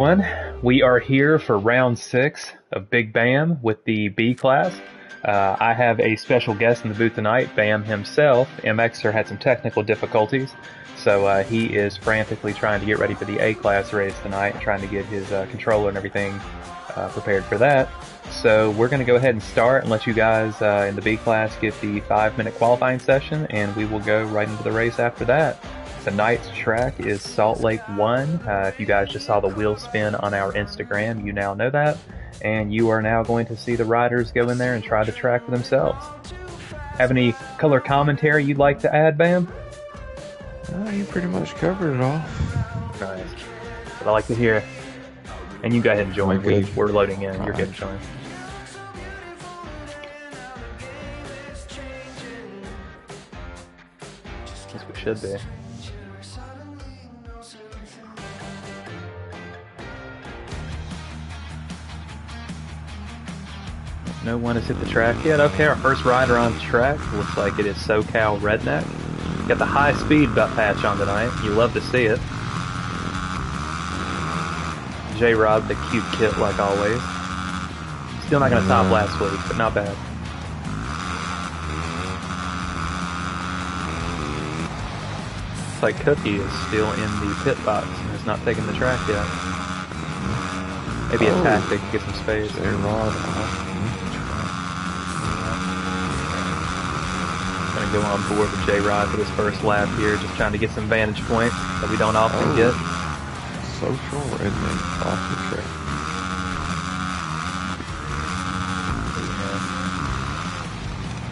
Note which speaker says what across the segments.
Speaker 1: One, we are here for round 6 of Big Bam with the B class. I have a special guest in the booth tonight, Bam himself. MXer had some technical difficulties, so he is frantically trying to get ready for the A class race tonight and trying to get his controller and everything prepared for that. So we're going to go ahead and start and let you guys in the B class get the 5-minute qualifying session, and we will go right into the race after that. Tonight's track is Salt Lake 1. If you guys just saw the wheel spin on our Instagram, you now know that. And you are now going to see the riders go in there and try the track for themselves. Have any color commentary you'd like to add, Bam?
Speaker 2: You pretty much covered it all.
Speaker 1: Nice. But I like to hear. And you go ahead and join.
Speaker 2: Okay.
Speaker 1: We're loading in. You're good, join. Yes, we should be. No one has hit the track yet. Okay, our first rider on the track. Looks like it is SoCal Redneck. Got the high speed patch on tonight. You love to see it. J-Rob, the cute kit like always. Still not going to top last week, but not bad. Looks like Cookie is still in the pit box and has not taken the track yet. Maybe a tactic to get some space.
Speaker 2: J-Rob.
Speaker 1: Gonna go on board with J-Rod for this first lap here, just trying to get some vantage point that we don't often get.
Speaker 2: Social Redneck off the track.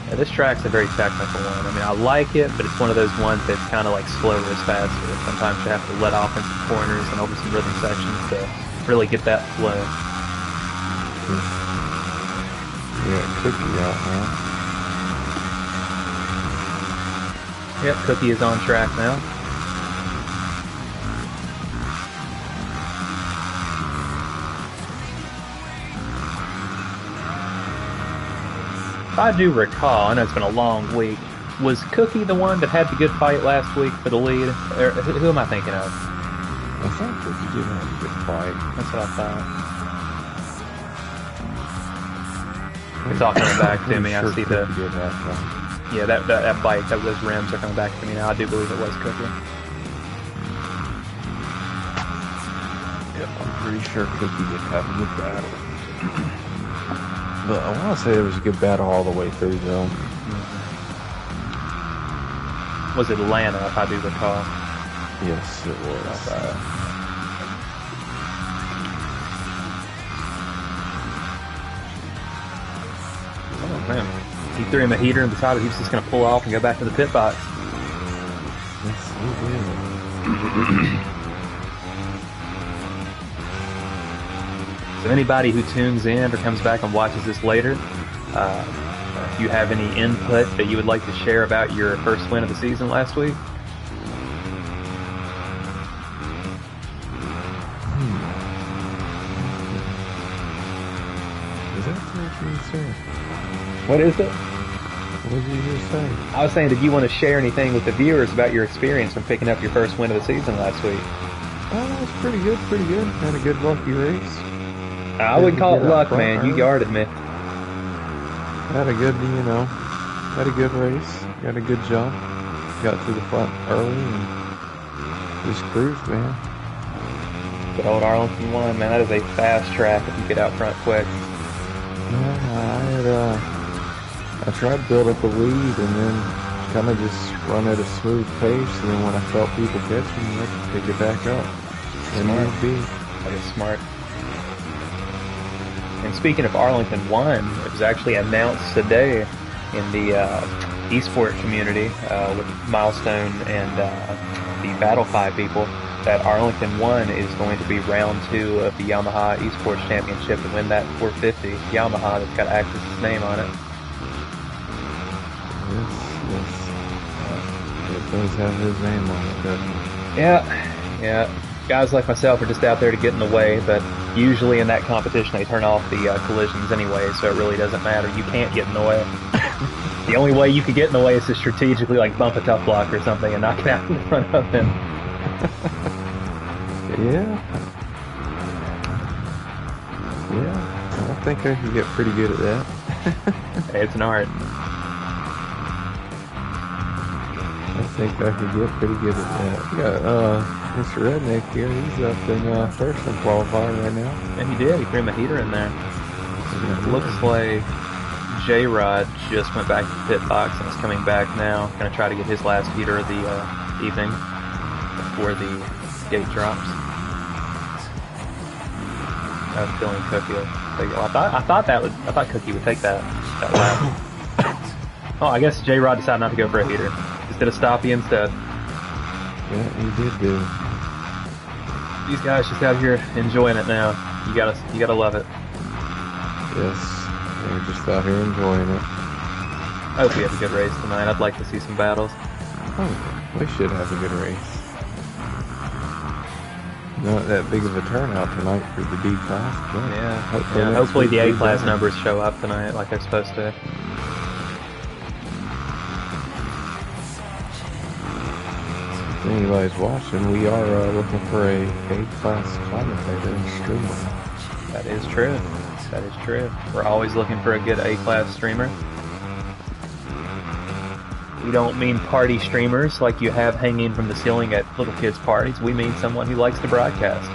Speaker 1: Yeah, this track's a very technical one. I mean, I like it, but it's one of those ones that's kind of like slower is faster. Sometimes you have to let off in some corners and over some rhythm sections to really get that flow.
Speaker 2: Yeah, Cookie out now.
Speaker 1: Yep, Cookie is on track now. If I do recall, I know it's been a long week, was Cookie the one that had the good fight last week for the lead? Or who am I thinking of?
Speaker 2: I thought Cookie did have a good fight.
Speaker 1: That's what I thought. It's all coming back to me. I see the... Yeah, that bike, those rims are coming back to me now. I do believe it was Cookie.
Speaker 2: Yep, I'm pretty sure Cookie did have a good battle. But I want to say it was a good battle all the way through, though.
Speaker 1: Was it Atlanta, if I do recall?
Speaker 2: Yes, it was.
Speaker 1: Oh, man. He threw him a heater and decided he was just going to pull off and go back to the pit box.
Speaker 2: Yes, he did.
Speaker 1: So anybody who tunes in or comes back and watches this later, if you have any input that you would like to share about your first win of the season last week?
Speaker 2: Is that what you said?
Speaker 1: What is it?
Speaker 2: What did you just say?
Speaker 1: I was saying, did you want to share anything with the viewers about your experience from picking up your first win of the season last week?
Speaker 2: Oh, it was pretty good, pretty good. Had a good lucky race.
Speaker 1: I wouldn't call it luck, man. You guarded me.
Speaker 2: Had a good, had a good race. Got a good jump. Got to the front early and just cruised, man.
Speaker 1: Good old Arlington 1, man. That is a fast track if you get out front quick.
Speaker 2: I tried to build up a lead and then kind of just run at a smooth pace, and then when I felt people catching me, I could pick it back up.
Speaker 1: Smart. That is smart. And speaking of Arlington 1, it was actually announced today in the esport community with Milestone and the Battlefy people that Arlington 1 is going to be round 2 of the Yamaha Esports Championship to win that 450 Yamaha that's got Axis' name on it.
Speaker 2: Yes. It does have his name on it, doesn't it?
Speaker 1: Yeah. Guys like myself are just out there to get in the way, but usually in that competition they turn off the collisions anyway, so it really doesn't matter. You can't get in the way. The only way you could get in the way is to strategically like bump a tough block or something and knock it out in front of him.
Speaker 2: Yeah. Yeah, I think I could get pretty good at that.
Speaker 1: Hey, it's an art.
Speaker 2: I think I could get pretty good at that. We got Mr. Redneck here. He's up in first in qualifying right now.
Speaker 1: And he did. He threw him a heater in there. It looks like J-Rod just went back to the pit box and is coming back now. Going to try to get his last heater of the evening before the gate drops. I have a feeling Cookie will take it. I thought Cookie would take that lap. Oh, I guess J-Rod decided not to go for a heater. Just did a stoppie instead.
Speaker 2: Yeah, he did do.
Speaker 1: These guys just out here enjoying it now. You gotta love it.
Speaker 2: Yes, they're just out here enjoying it.
Speaker 1: I hope we have a good race tonight. I'd like to see some battles.
Speaker 2: Oh, we should have a good race. Not that big of a turnout tonight for the B class, but
Speaker 1: yeah. Hopefully the A class numbers show up tonight like they're supposed to.
Speaker 2: If anybody's watching, we are looking for a A class commentator and streamer.
Speaker 1: That is true. That is true. We're always looking for a good A class streamer. We don't mean party streamers like you have hanging from the ceiling at little kids' parties. We mean someone who likes to broadcast.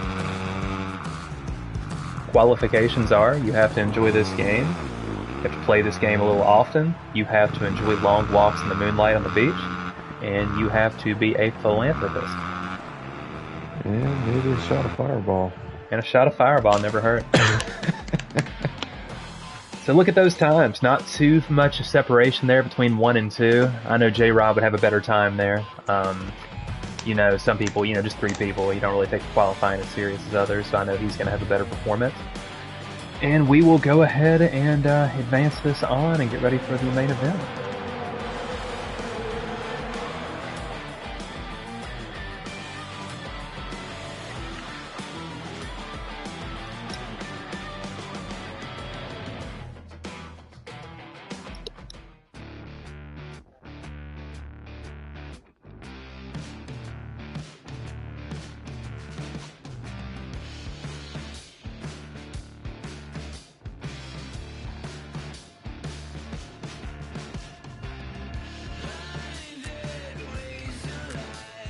Speaker 1: Qualifications are, you have to enjoy this game. You have to play this game a little often. You have to enjoy long walks in the moonlight on the beach. And you have to be a philanthropist.
Speaker 2: And maybe a shot of fireball.
Speaker 1: And a shot of fireball never hurt. So look at those times. Not too much separation there between 1 and 2. I know J-Rob would have a better time there. You know, some people, just 3 people, you don't really take the qualifying as serious as others, so I know he's going to have a better performance. And we will go ahead and advance this on and get ready for the main event.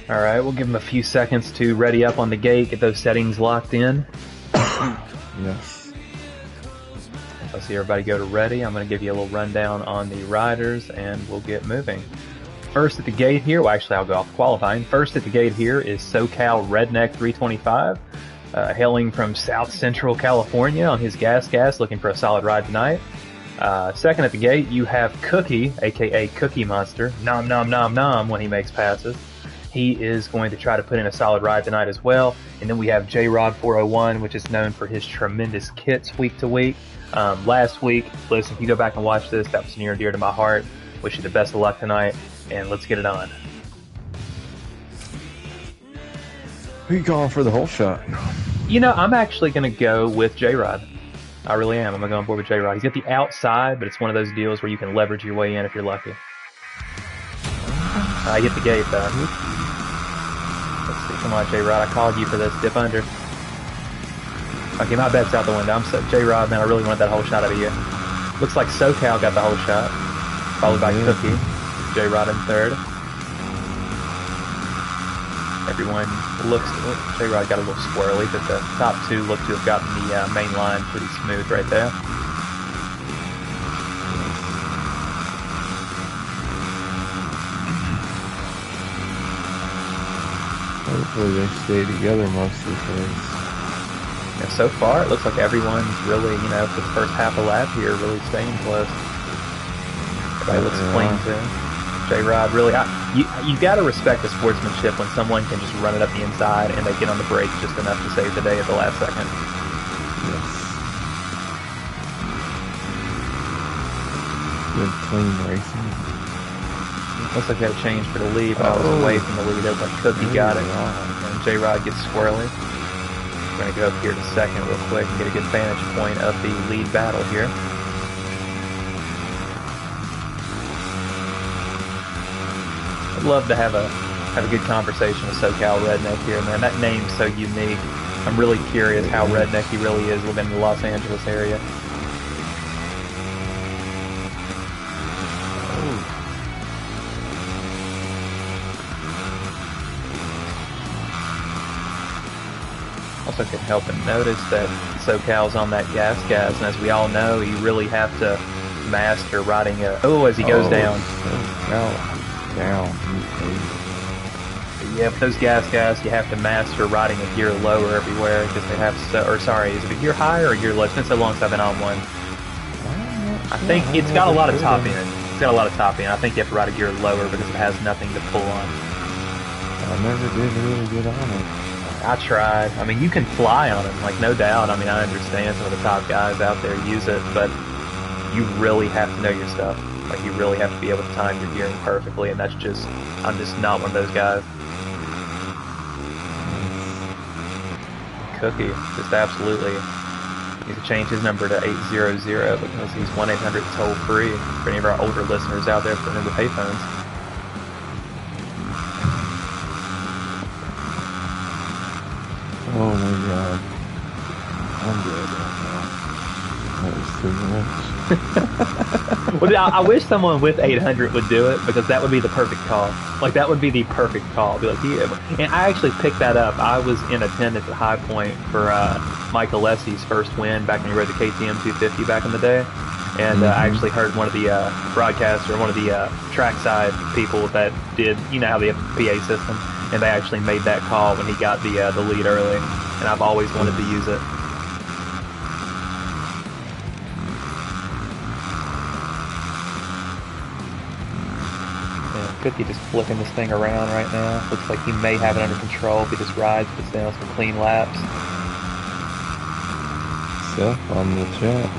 Speaker 1: Alright, we'll give them a few seconds to ready up on the gate, get those settings locked in.
Speaker 2: Yes.
Speaker 1: I see everybody go to ready. I'm going to give you a little rundown on the riders and we'll get moving. First at the gate here, well actually I'll go off qualifying. First at the gate here is SoCal Redneck 325, hailing from South Central California on his gas, looking for a solid ride tonight. Second at the gate, you have Cookie, aka Cookie Monster, nom nom nom nom when he makes passes. He is going to try to put in a solid ride tonight as well. And then we have J-Rod 401, which is known for his tremendous kits week to week. Last week, listen, if you go back and watch this, that was near and dear to my heart. Wish you the best of luck tonight, and let's get it on.
Speaker 2: Who you calling for the whole shot?
Speaker 1: I'm actually going to go with J-Rod. I really am. I'm going to go on board with J-Rod. He's at the outside, but it's one of those deals where you can leverage your way in if you're lucky. I hit the gate, though. Let's see. Come on, J-Rod. I called you for this. Dip under. Okay, my bet's out the window. I'm so J-Rod, man. I really wanted that whole shot out of you. Looks like SoCal got the whole shot, followed by Cookie. J-Rod in third. Everyone looks. J-Rod got a little squirrely, but the top 2 look to have gotten the main line pretty smooth right there.
Speaker 2: Hopefully they stay together most of this race.
Speaker 1: And so far, it looks like everyone's really, for the first half a lap here, really staying close. Everybody looks clean too. J-Rod, really, you got to respect the sportsmanship when someone can just run it up the inside and they get on the brakes just enough to save the day at the last second.
Speaker 2: Yes. Good clean racing.
Speaker 1: Looks like they had a change for the lead, but I was away from the lead. It was like Cookie got it. And J-Rod gets squirrely. We're going to go up here to second real quick and get a good vantage point of the lead battle here. I'd love to have a good conversation with SoCal Redneck here, man. That name's so unique. I'm really curious how redneck he really is living in the Los Angeles area. Also couldn't help but notice that SoCal's on that gas, and as we all know, you really have to master riding as he goes down.
Speaker 2: Down.
Speaker 1: Yeah, with those gas, you have to master riding a gear lower everywhere because they have is it a gear high or a gear low? It's been so long since I've been on one. I think it's got a lot of top end. It's got a lot of top end. I think you have to ride a gear lower because it has nothing to pull on.
Speaker 2: I never did really get on it.
Speaker 1: I tried. I mean, you can fly on them, like, no doubt. I mean, I understand some of the top guys out there use it, but you really have to know your stuff. Like, you really have to be able to time your gearing perfectly, and I'm just not one of those guys. Cookie, just absolutely needs to change his number to 800 because he's 1-800 toll free for any of our older listeners out there that remember payphones.
Speaker 2: Oh my god. I'm good right now. That was too much.
Speaker 1: Well, I wish someone with 800 would do it because that would be the perfect call. Like, that would be the perfect call. Be like, yeah. And I actually picked that up. I was in attendance at High Point for Mike Alessi's first win back when he rode the KTM 250 back in the day. And I actually heard one of the broadcasters, one of the trackside people that did, you know how they have a PA system, and they actually made that call when he got the lead early. And I've always wanted to use it. Cookie just flipping this thing around right now. Looks like he may have it under control if he just rides, puts down some clean laps.
Speaker 2: Seth on the chat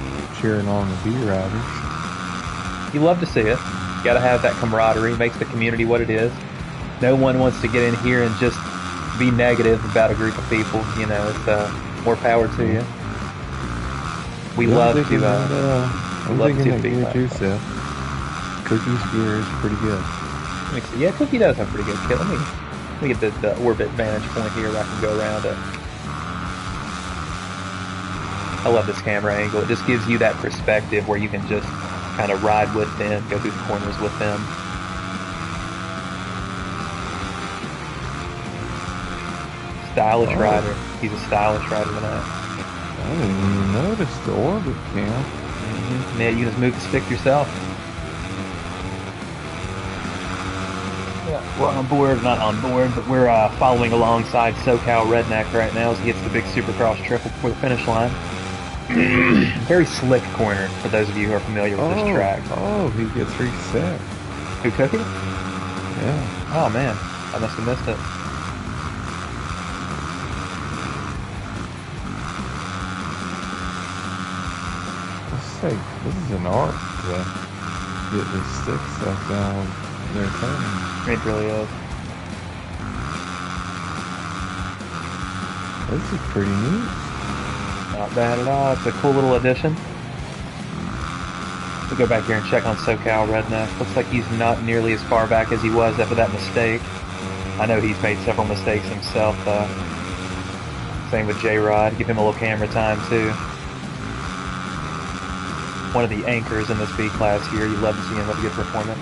Speaker 2: cheering on the B-Riders.
Speaker 1: You love to see it. You gotta have that camaraderie, makes the community what it is. No one wants to get in here and just be negative about a group of people. You know, it's more power to you. We love to
Speaker 2: I'm thinking that gear too, Seth. Cookie's gear is pretty good.
Speaker 1: Yeah, Cookie does have pretty good kit. Let me get the orbit vantage point here where I can go around it. I love this camera angle. It just gives you that perspective where you can just kind of ride with them, go through the corners with them. Stylish rider. He's a stylish rider tonight.
Speaker 2: I didn't even notice the orbit cam.
Speaker 1: Yeah, you can just move the stick yourself. We're on board, not on board, but we're following alongside SoCal Redneck right now as he hits the big Supercross triple before the finish line. Very slick corner for those of you who are familiar with this track.
Speaker 2: Oh, he gets reset.
Speaker 1: Who, Cookie?
Speaker 2: Yeah.
Speaker 1: Oh man, I must have missed it.
Speaker 2: Let's say this is an art to get this stick stuff down their turning.
Speaker 1: It really is.
Speaker 2: This is pretty neat.
Speaker 1: Not bad at all. It's a cool little addition. We'll go back here and check on SoCal Redneck. Looks like he's not nearly as far back as he was after that mistake. I know he's made several mistakes himself. Same with J-Rod. Give him a little camera time too. One of the anchors in this B class here. You love to see him have a good performance.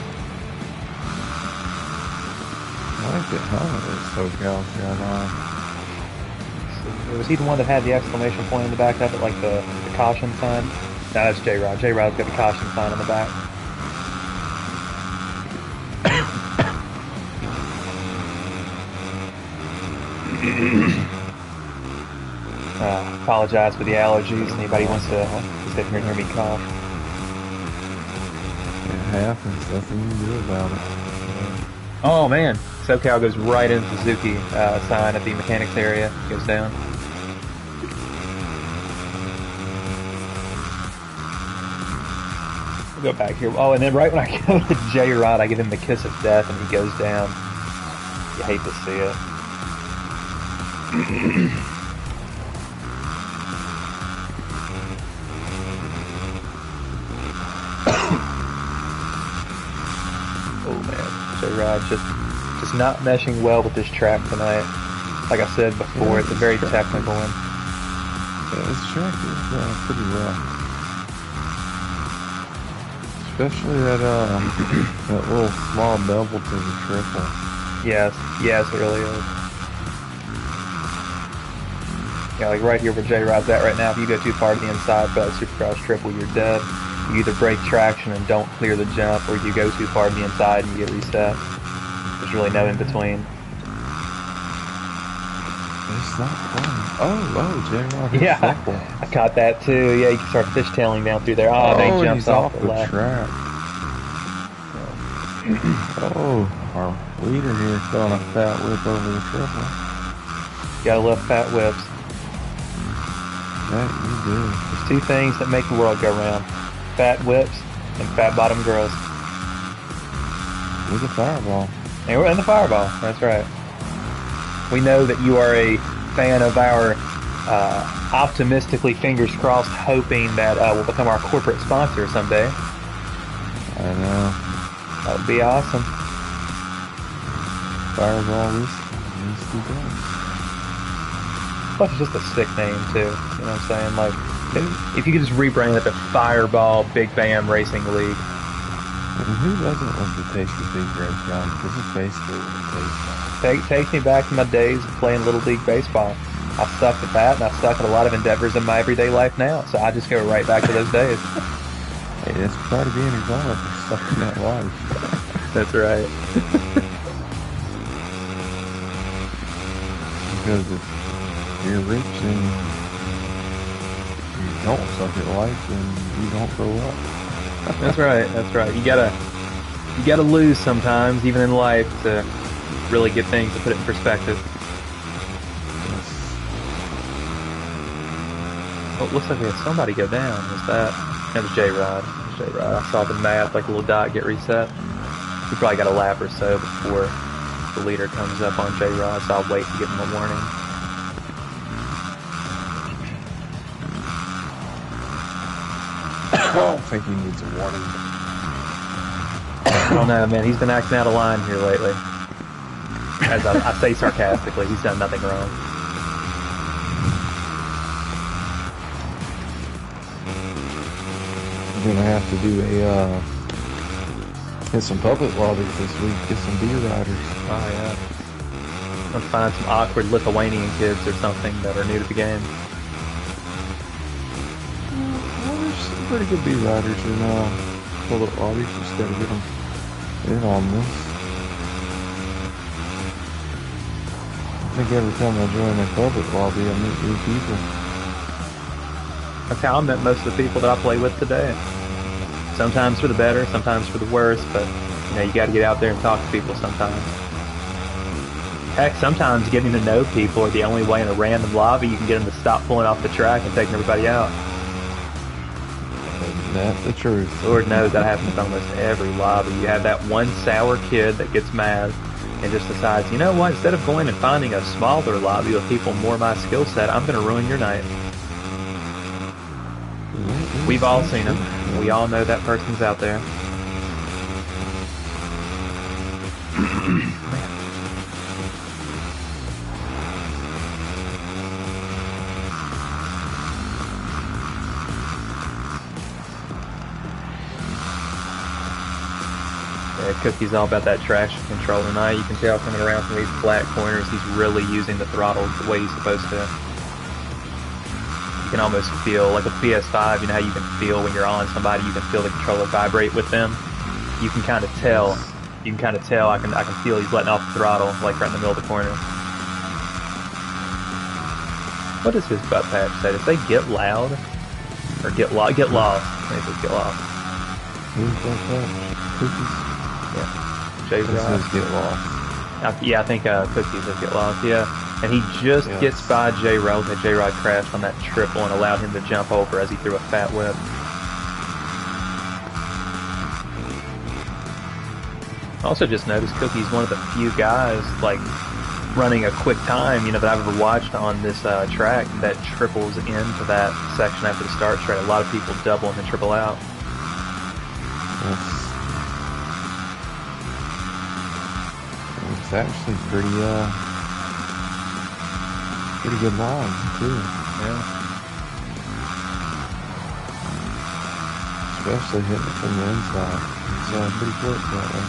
Speaker 2: I like the helmet that SoCal's got on.
Speaker 1: Was he the one that had the exclamation point in the back of it, like the caution sign? No, that's J-Rod. J-Rod's got the caution sign on the back. Apologize for the allergies. Anybody wants to sit here and hear me cough?
Speaker 2: It happens. Nothing you can do about it.
Speaker 1: Oh man, SoCal goes right into the Suzuki sign at the mechanics area. Goes down. We'll go back here. Oh, and then right when I go to J-Rod, I give him the kiss of death and he goes down. You hate to see it. Oh man, J-Rod just not meshing well with this track tonight. Like I said before, it's a very
Speaker 2: track
Speaker 1: technical one.
Speaker 2: Yeah, this track is pretty rough. Especially that that little small double to the triple.
Speaker 1: Yes, it really is. Yeah, like right here where J-Rod's at right now, if you go too far to the inside for that Supercross triple, you're dead. You either break traction and don't clear the jump, or you go too far to the inside and you get reset. There's really no in between.
Speaker 2: It's not fun. Oh, J-Rod.
Speaker 1: Yeah, I caught that too. Yeah, you can start fishtailing down through there. Oh, then he jumps
Speaker 2: he's
Speaker 1: off the left.
Speaker 2: track. Oh, our leader here throwing a fat whip over the triple.
Speaker 1: Gotta love fat whips.
Speaker 2: That you do.
Speaker 1: There's two things that make the world go round: fat whips and fat bottom girls.
Speaker 2: With a fireball.
Speaker 1: And we're in the fireball. That's right. We know that you are a fan of our optimistically, fingers crossed, hoping that will become our corporate sponsor someday.
Speaker 2: I know.
Speaker 1: That would be awesome.
Speaker 2: Fireball whiskey does.
Speaker 1: Plus, it's just a sick name too. You know what I'm saying? Like, if you could just rebrand it to Fireball Big Bam Racing League.
Speaker 2: And who doesn't love the taste of Big Red John? Because it's basically what it tastes like.
Speaker 1: Take me back to my days of playing Little League Baseball. I sucked at that, and I suck at a lot of endeavors in my everyday life now. So I just go right back to those days.
Speaker 2: Hey, that's part of being involved. Sucking that life.
Speaker 1: That's right.
Speaker 2: Because if you're rich and you don't suck at life, then you don't grow up.
Speaker 1: That's right. That's right. You gotta lose sometimes, even in life, to really get things to put it in perspective.
Speaker 2: Yes.
Speaker 1: Oh, it looks like we had somebody go down. Was that? That was J-Rod. J-Rod. I saw the map, like a little dot, get reset. We probably got a lap or so before the leader comes up on J-Rod, so I'll wait to give him a warning.
Speaker 2: I don't think he needs a warning.
Speaker 1: I don't know, man. He's been acting out of line here lately. As I say sarcastically, he's done nothing wrong.
Speaker 2: I'm gonna have to do hit some public lobbies this week, get some beer riders.
Speaker 1: Oh yeah. I'm gonna find some awkward Lithuanian kids or something that are new to the game.
Speaker 2: Well, there's some pretty good beer riders in public lobbies. Just gotta get them in on this. I think every time I join a public lobby, I meet new people.
Speaker 1: That's how I met most of the people that I play with today. Sometimes for the better, sometimes for the worse, but you got to get out there and talk to people sometimes. Heck, sometimes getting to know people are the only way in a random lobby you can get them to stop pulling off the track and taking everybody out.
Speaker 2: That's the truth.
Speaker 1: Lord knows that happens almost every lobby. You have that one sour kid that gets mad and just decides, you know what, instead of going and finding a smaller lobby with people more my skill set, I'm going to ruin your night. We've all seen them. We all know that person's out there. Yeah, Cookie's all about that traction control tonight. You can tell coming around from these flat corners, he's really using the throttle the way he's supposed to. You can almost feel, like with PS5, you know how you can feel when you're on somebody, you can feel the controller vibrate with them. You can kind of tell. I can feel he's letting off the throttle, like right in the middle of the corner. What does his butt patch say? Does they get loud? Or get lost? Get lost. Maybe it's get lost.
Speaker 2: Who's butt patch? Cookies?
Speaker 1: Yeah. Jay's
Speaker 2: This
Speaker 1: right.
Speaker 2: says get lost.
Speaker 1: Yeah, I think Cookies says get lost, yeah. And he just gets by J-Rod. J-Rod crashed on that triple and allowed him to jump over as he threw a fat whip. I also just noticed Cookie's one of the few guys, like, running a quick time, that I've ever watched on this track that triples into that section after the start straight. A lot of people double and then triple out.
Speaker 2: It's actually pretty Pretty good line, too.
Speaker 1: Yeah.
Speaker 2: Especially hitting it from the inside. It's pretty quick that way.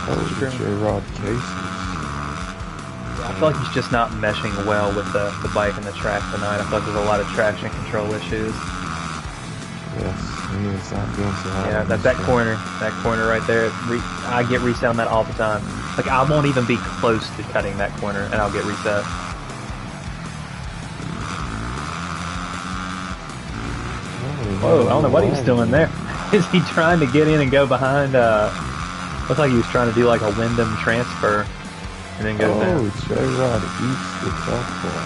Speaker 2: Oh, J-Rod Cases.
Speaker 1: I feel like he's just not meshing well with the bike and the track tonight. I feel like there's a lot of traction control issues.
Speaker 2: Yes, he is not doing so hot.
Speaker 1: Yeah, that corner right there, I get reset on that all the time. Like, I won't even be close to cutting that corner, and I'll get reset. Whoa, I don't know what he's doing there. Is he trying to get in and go behind, looks like he was trying to do like a Wyndham transfer, and then go down.
Speaker 2: Oh, J-Rod eats the softball.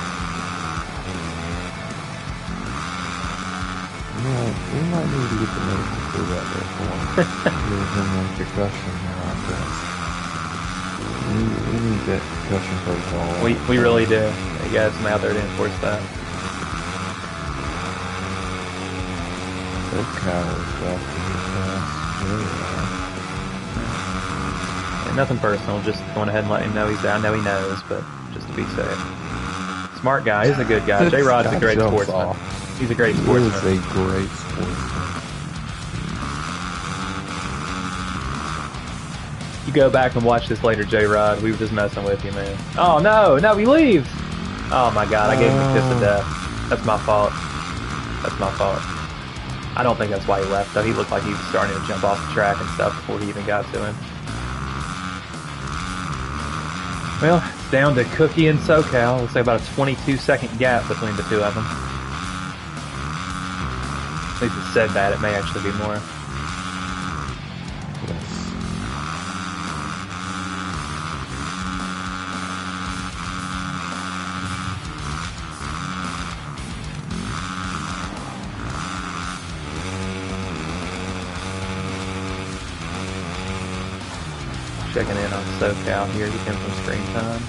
Speaker 2: Yeah, we might need to get the medical crew out there for him. Give him a concussion like that. We need that concussion protocol.
Speaker 1: We really do. You got some out there to enforce that.
Speaker 2: Those cowards back to the past.
Speaker 1: And nothing personal, just going ahead and letting him know he's there. I know he knows, but just to be safe. Smart guy, he's a good guy. J-Rod's a great sportsman. He's a great sportsman.
Speaker 2: He is a great sportsman.
Speaker 1: You go back and watch this later, J-Rod. We were just messing with you, man. Oh, no, he leaves! Oh my god, I gave him a kiss of death. That's my fault. That's my fault. I don't think that's why he left, though. He looked like he was starting to jump off the track and stuff before he even got to him. Well, it's down to Cookie and SoCal. Looks like about a 22-second gap between the two of them. At least it said that. It may actually be more. Checking in on SoCal here, get him some screen time.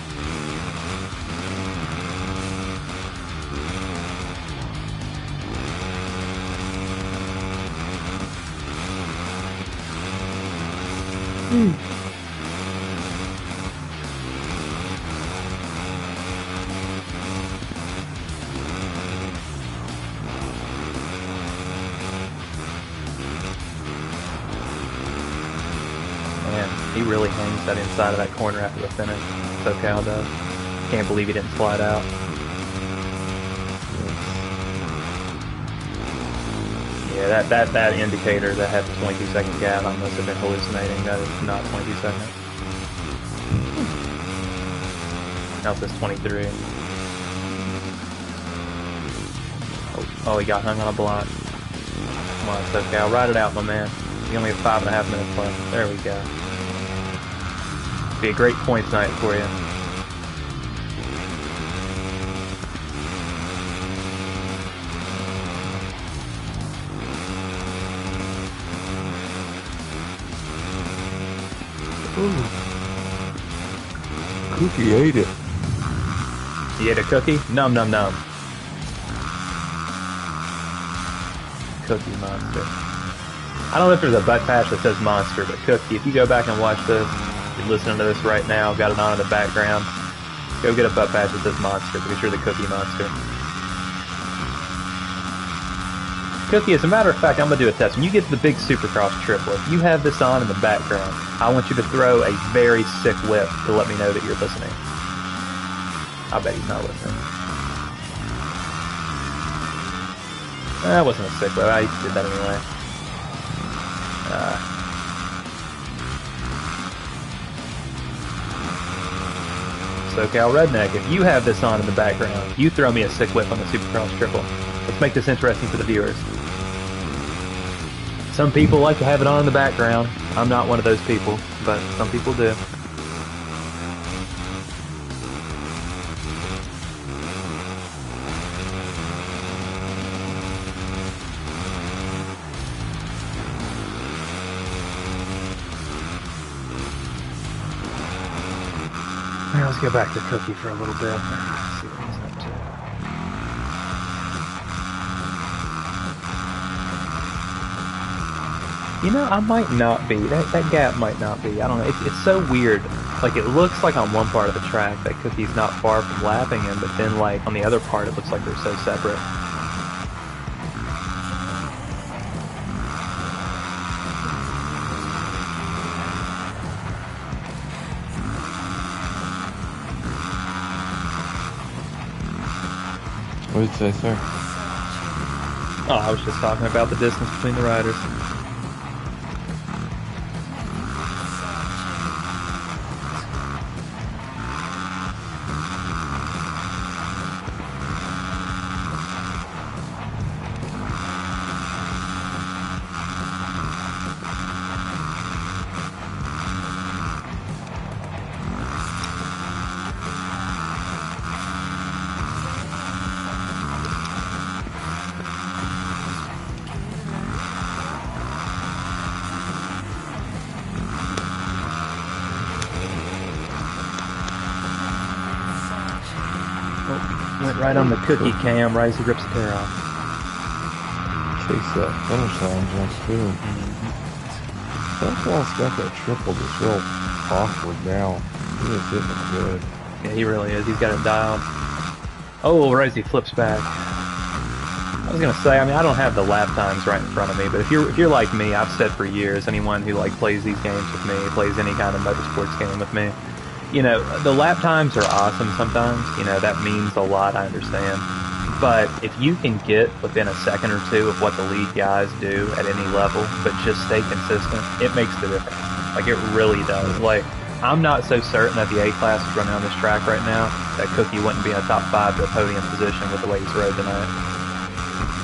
Speaker 1: He really hangs that inside of that corner after the finish. SoCal does. Can't believe he didn't slide out. Yeah, that indicator that had the 22-second gap, I must have been hallucinating. That is not 22 seconds. Now it says 23. Oh, he got hung on a block. Come on, SoCal, ride it out, my man. You only have 5.5 minutes left. There we go. Be a great points night for you.
Speaker 2: Ooh. Cookie ate it.
Speaker 1: You ate a cookie? Num num num. Cookie monster. I don't know if there's a butt patch that says monster, but Cookie, if you go back and watch this, you're listening to this right now, got it on in the background, go get a butt patch that says monster, because you're the Cookie monster. Cookie, as a matter of fact, I'm going to do a test. When you get to the big Supercross triple, if you have this on in the background, I want you to throw a very sick whip to let me know that you're listening. I bet he's not listening. That wasn't a sick whip. I did that anyway. SoCal Redneck, if you have this on in the background, you throw me a sick whip on the Supercross triple. Let's make this interesting for the viewers. Some people like to have it on in the background. I'm not one of those people, but some people do. Now let's go back to Cookie for a little bit. See what he's up to. You know, I might not be. That gap might not be. I don't know. It's so weird Like, it looks like on one part of the track that Cookie's not far from lapping him, but then, like, on the other part, it looks like they're so separate.
Speaker 2: What did you say, sir?
Speaker 1: Oh, I was just talking about the distance between the riders. Went right on the Cookie cam, right as he rips the tire off.
Speaker 2: Chase that finish line jump too. That has got that triple that's real awkward now. He is hitting it good.
Speaker 1: Yeah, he really is. He's got it dialed. Oh, right as he flips back. I was gonna say, I mean, I don't have the lap times right in front of me, but if you're like me, I've said for years, anyone who like plays these games with me, plays any kind of motorsports game with me, you know, the lap times are awesome sometimes. You know, that means a lot, I understand. But if you can get within a second or two of what the lead guys do at any level, but just stay consistent, it makes the difference. Like, it really does. Like, I'm not so certain that the A-Class is running on this track right now that Cookie wouldn't be in a top 5 to a podium position with the way he's rode tonight.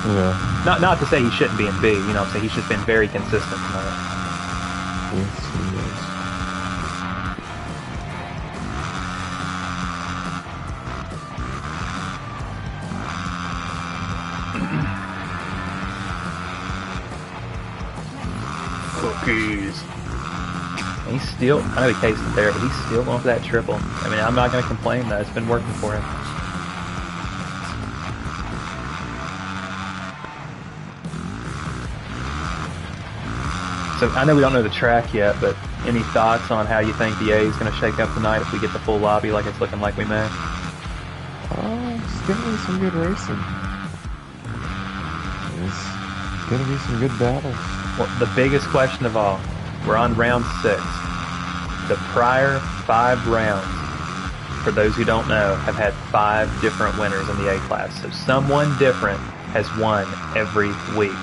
Speaker 2: Yeah.
Speaker 1: Not to say he shouldn't be in B, you know what I'm saying? He's just been very consistent tonight.
Speaker 2: Yes, he is.
Speaker 1: Cookies. And he's still, I know he cased it there, but he's still going for that triple. I mean, I'm not going to complain that it's been working for him. So I know we don't know the track yet, but any thoughts on how you think the A is going to shake up tonight if we get the full lobby like it's looking like we may?
Speaker 2: It's going to be some good racing. It's going to be some good battles.
Speaker 1: Well, the biggest question of all, we're on round 6. The prior 5 rounds, for those who don't know, have had 5 different winners in the A-Class. So someone different has won every week.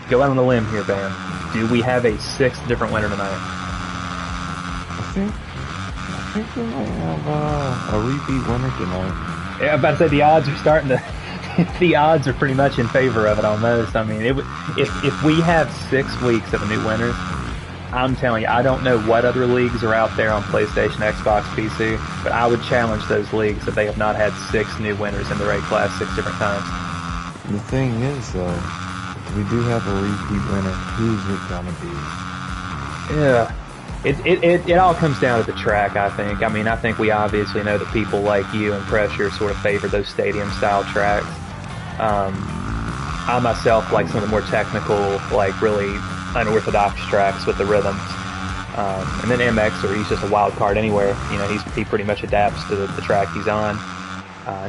Speaker 1: Go out on a limb here, Bam. Do we have a 6th different winner tonight?
Speaker 2: I think we might have a repeat winner tonight.
Speaker 1: Yeah, I'm about to say the odds are starting to... the odds are pretty much in favor of it almost. I mean, if we have 6 weeks of new winners, I'm telling you, I don't know what other leagues are out there on PlayStation, Xbox, PC, but I would challenge those leagues if they have not had 6 new winners in their A-Class 6 different times.
Speaker 2: The thing is, though, if we do have a repeat winner, who's it gonna be?
Speaker 1: Yeah. It all comes down to the track, I think. I mean, I think we obviously know that people like you and Pressure sort of favor those stadium-style tracks. I myself like some of the more technical, like really unorthodox tracks with the rhythms. And then MXer, he's just a wild card anywhere. You know, he pretty much adapts to the track he's on.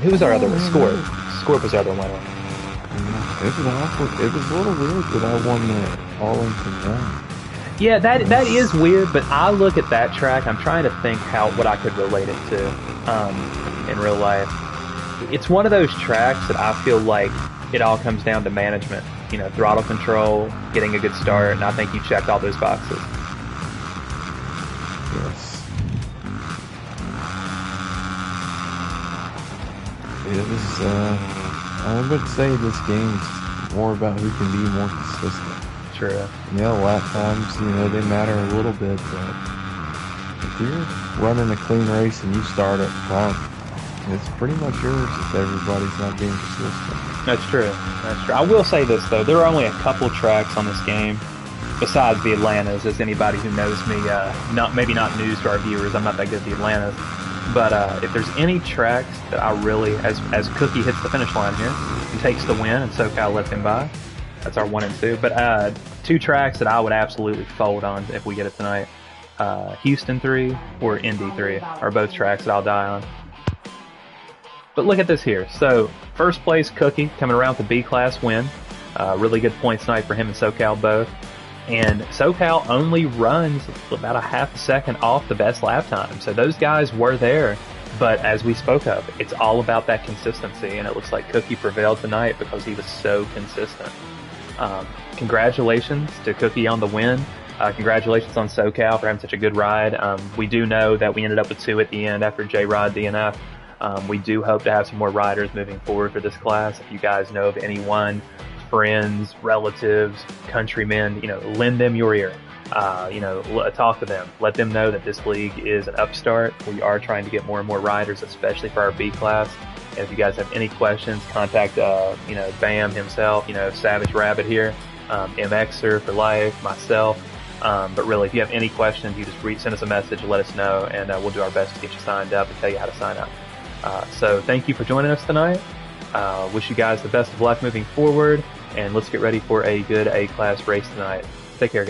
Speaker 1: Who was our other one? Scorp. Scorp was our other winner.
Speaker 2: Yeah, it was awkward. It was a little weird that I won the Arlington run.
Speaker 1: Yeah, that is weird, but I look at that track, I'm trying to think what I could relate it to in real life. It's one of those tracks that I feel like it all comes down to management. You know, throttle control, getting a good start, and I think you checked all those boxes.
Speaker 2: Yes. It was, I would say this game's more about who can be more consistent.
Speaker 1: True.
Speaker 2: Yeah, lap times, you know, they matter a little bit, but if you're running a clean race and you start up front, it's pretty much yours if everybody's not being consistent.
Speaker 1: That's true. That's true. I will say this, though. There are only a couple tracks on this game, besides the Atlantas, as anybody who knows me, maybe not news to our viewers, I'm not that good at the Atlantas. But if there's any tracks that I really, as Cookie hits the finish line here and takes the win and SoCal lets him by, that's our 1 and 2. But 2 tracks that I would absolutely fold on if we get it tonight. Houston 3 or Indy 3 are both tracks that I'll die on. But look at this here. So first place Cookie coming around with the B class win. Really good points night for him and SoCal both. And SoCal only runs about a half a second off the best lap time. So those guys were there. But as we spoke of, it's all about that consistency. And it looks like Cookie prevailed tonight because he was so consistent. Congratulations to Cookie on the win. Congratulations on SoCal for having such a good ride. We do know that we ended up with 2 at the end after J-Rod DNF. We do hope to have some more riders moving forward for this class. If you guys know of anyone, friends, relatives, countrymen, lend them your ear. Talk to them. Let them know that this league is an upstart. We are trying to get more and more riders, especially for our B class. And if you guys have any questions, contact, Bam himself, Savage Rabbit here, MXer for life, myself. But really, if you have any questions, you just send us a message, let us know, and we'll do our best to get you signed up and tell you how to sign up. So thank you for joining us tonight. Wish you guys the best of luck moving forward, and let's get ready for a good A-class race tonight. Take care, guys.